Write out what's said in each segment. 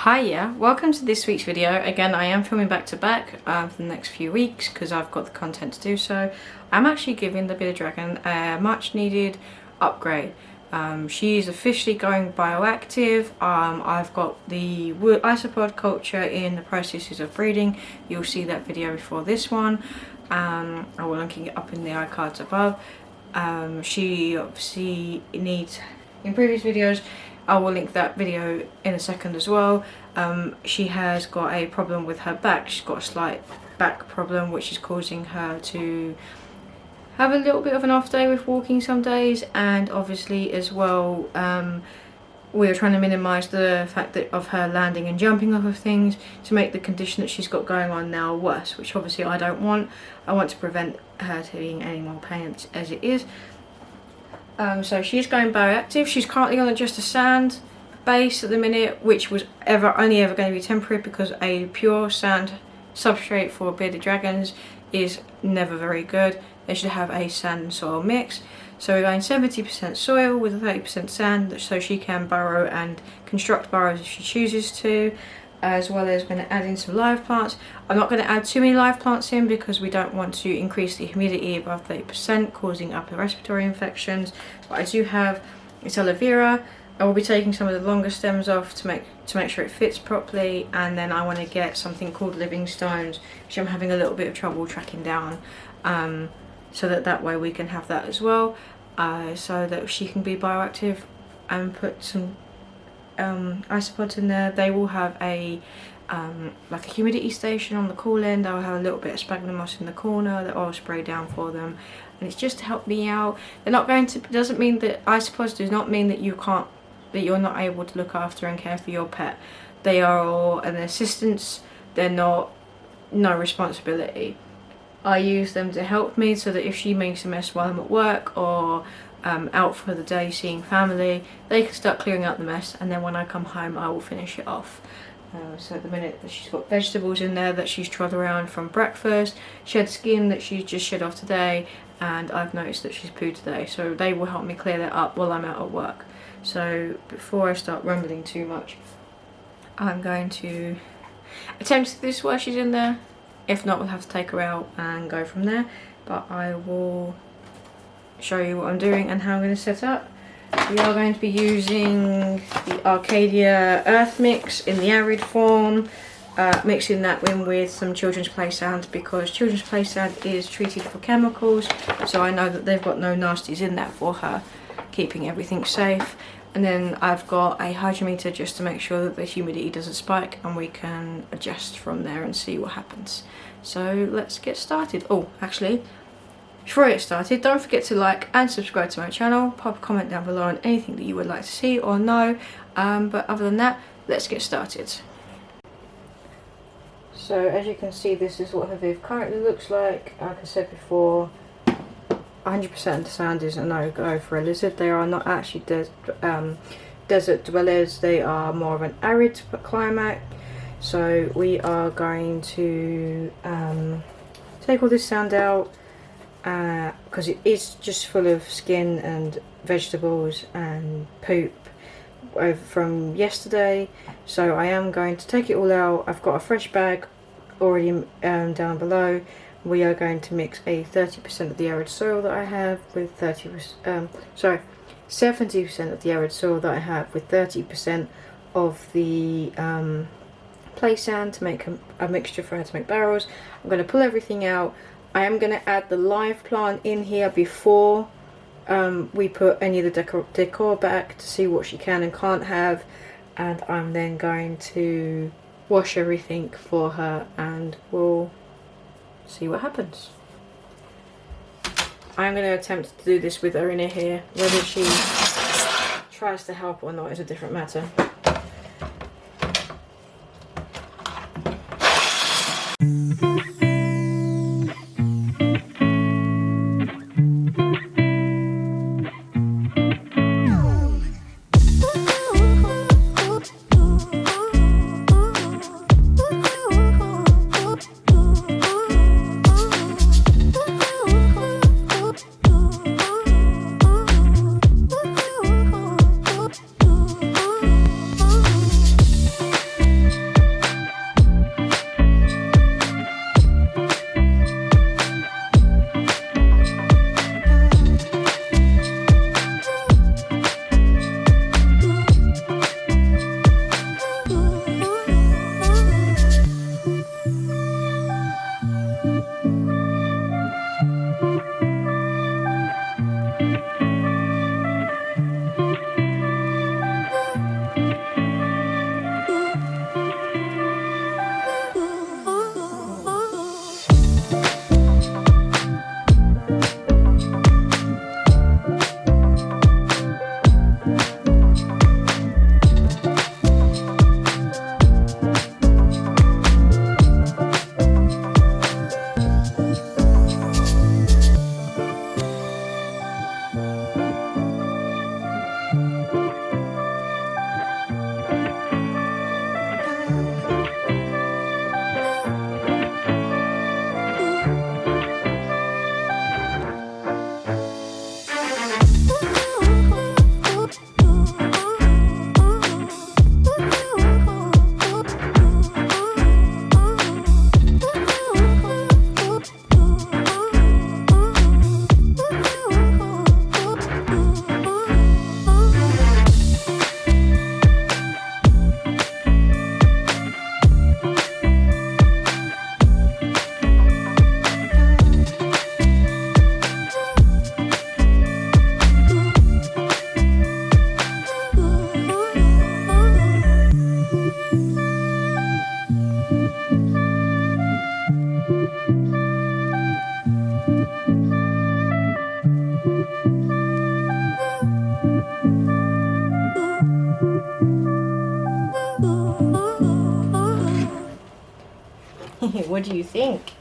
Hiya, welcome to this week's video. Again, I am filming back to back for the next few weeks because I've got the content to do so. I'm actually giving the Bearded Dragon a much needed upgrade. She's officially going bioactive. I've got the isopod culture in the processes of breeding. You'll see that video before this one. I will link it up in the iCards above. She obviously needs, in previous videos, I will link that video in a second as well. She has got a problem with her back. She's got a slight back problem which is causing her to have a little bit of an off day with walking some days, and obviously as well we are trying to minimise the fact that of her landing and jumping off of things to make the condition that she's got going on now worse, which obviously I don't want. I want to prevent her having any more pain as it is. So she's going bioactive. She's currently on just a sand base at the minute, which was only ever going to be temporary because a pure sand substrate for bearded dragons is never very good. They should have a sand and soil mix. So we're going 70% soil with 30% sand, so she can burrow and construct burrows if she chooses to, as well as going to add in some live plants. I'm not going to add too many live plants in because we don't want to increase the humidity above 30%, causing upper respiratory infections. But I do have it's aloe vera. I will be taking some of the longer stems off to make sure it fits properly, and then I want to get something called living stones, which I'm having a little bit of trouble tracking down, so that way we can have that as well, so that she can be bioactive, and put some isopods in there. They will have a like a humidity station on the cool end. I'll have a little bit of sphagnum moss in the corner that I'll spray down for them, and it's just to help me out. They're not going to, doesn't mean that isopods does not mean that you're not able to look after and care for your pet. They are all an assistance. They're not no responsibility. I use them to help me so that if she makes a mess while I'm at work or out for the day seeing family, they can start clearing out the mess, and then when I come home I will finish it off. So at the minute that she's got vegetables in there that she's trod around from breakfast, shed skin that she's just shed off today, and I've noticed that she's pooed today, so they will help me clear that up while I'm out at work. So before I start rumbling too much, I'm going to attempt to do this while she's in there. If not, we'll have to take her out and go from there, but I will show you what I'm doing and how I'm going to set up. We are going to be using the Arcadia Earth Mix in the arid form, mixing that in with some Children's Play Sand because Children's Play Sand is treated for chemicals, so I know that they've got no nasties in that for her, keeping everything safe. And then I've got a hydrometer just to make sure that the humidity doesn't spike, and we can adjust from there and see what happens. So let's get started. Oh, actually, before I get started, don't forget to like and subscribe to my channel. Pop a comment down below on anything that you would like to see or know. But other than that, let's get started. So as you can see, this is what her viv currently looks like. Like I said before, 100% of the sand is a no-go for a lizard. They are not actually desert dwellers. They are more of an arid climate. So we are going to take all this sand out because it is just full of skin and vegetables and poop from yesterday. So I am going to take it all out. I've got a fresh bag already down below. We are going to mix a 30% of the arid soil that I have with 70% of the arid soil that I have with 30% of the play sand to make a mixture for her to make barrels. I'm going to pull everything out. I am going to add the live plant in here before we put any of the decor back to see what she can and can't have, and I'm then going to wash everything for her and we'll see what happens. I'm going to attempt to do this with her in here. Whether she tries to help or not is a different matter. What do you think?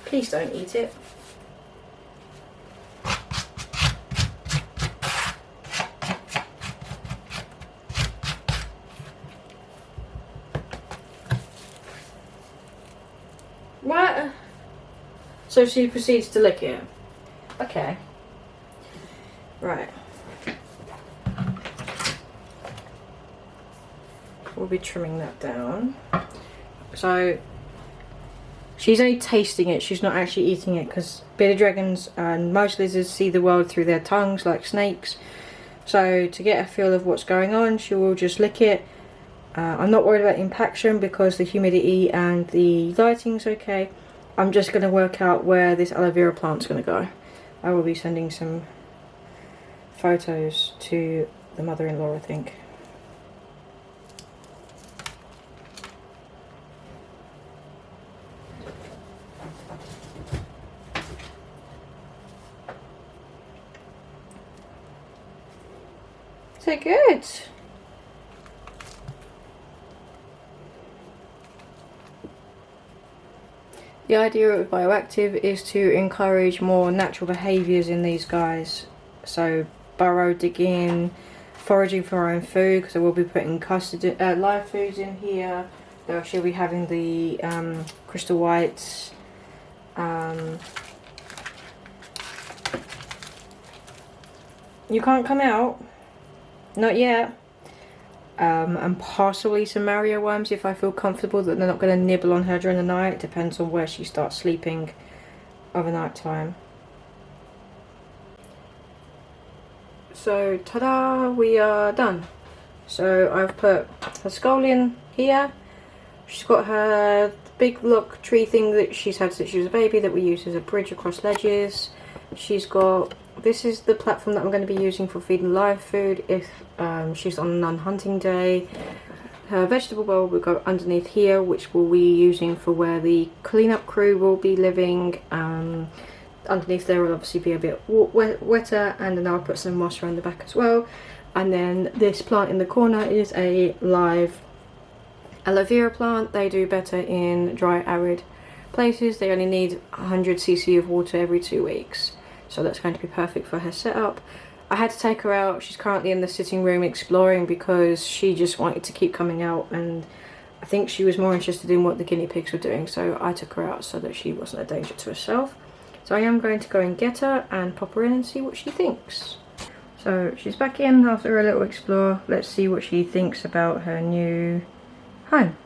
Please don't eat it. What? So she proceeds to lick it. Okay. Right. We'll be trimming that down. So she's only tasting it, she's not actually eating it, because bearded dragons and most lizards see the world through their tongues like snakes. So to get a feel of what's going on, she will just lick it. I'm not worried about impaction because the humidity and the lighting's okay. I'm just going to work out where this aloe vera plant's going to go. I will be sending some photos to the mother-in-law, I think. So good. The idea of Bioactive is to encourage more natural behaviours in these guys. So burrow digging, foraging for our own food, because I will be putting custard, live foods in here. Though she'll be having the crystal whites. You can't come out. Not yet. And possibly some Mario worms if I feel comfortable that they're not going to nibble on her during the night. It depends on where she starts sleeping overnight time. So ta-da, we are done. So I've put her skull in here. She's got her big block tree thing that she's had since she was a baby that we use as a bridge across ledges. She's got, this is the platform that I'm going to be using for feeding live food if she's on a non-hunting day. Her vegetable bowl will go underneath here, which we'll be using for where the cleanup crew will be living. Underneath there will obviously be a bit wetter, and then I'll put some moss around the back as well. And then this plant in the corner is a live aloe vera plant. They do better in dry, arid places. They only need 100 cc of water every 2 weeks. So that's going to be perfect for her setup. I had to take her out. She's currently in the sitting room exploring because she just wanted to keep coming out, and I think she was more interested in what the guinea pigs were doing, so I took her out so that she wasn't a danger to herself. So I am going to go and get her and pop her in and see what she thinks. So she's back in after a little explore. Let's see what she thinks about her new home.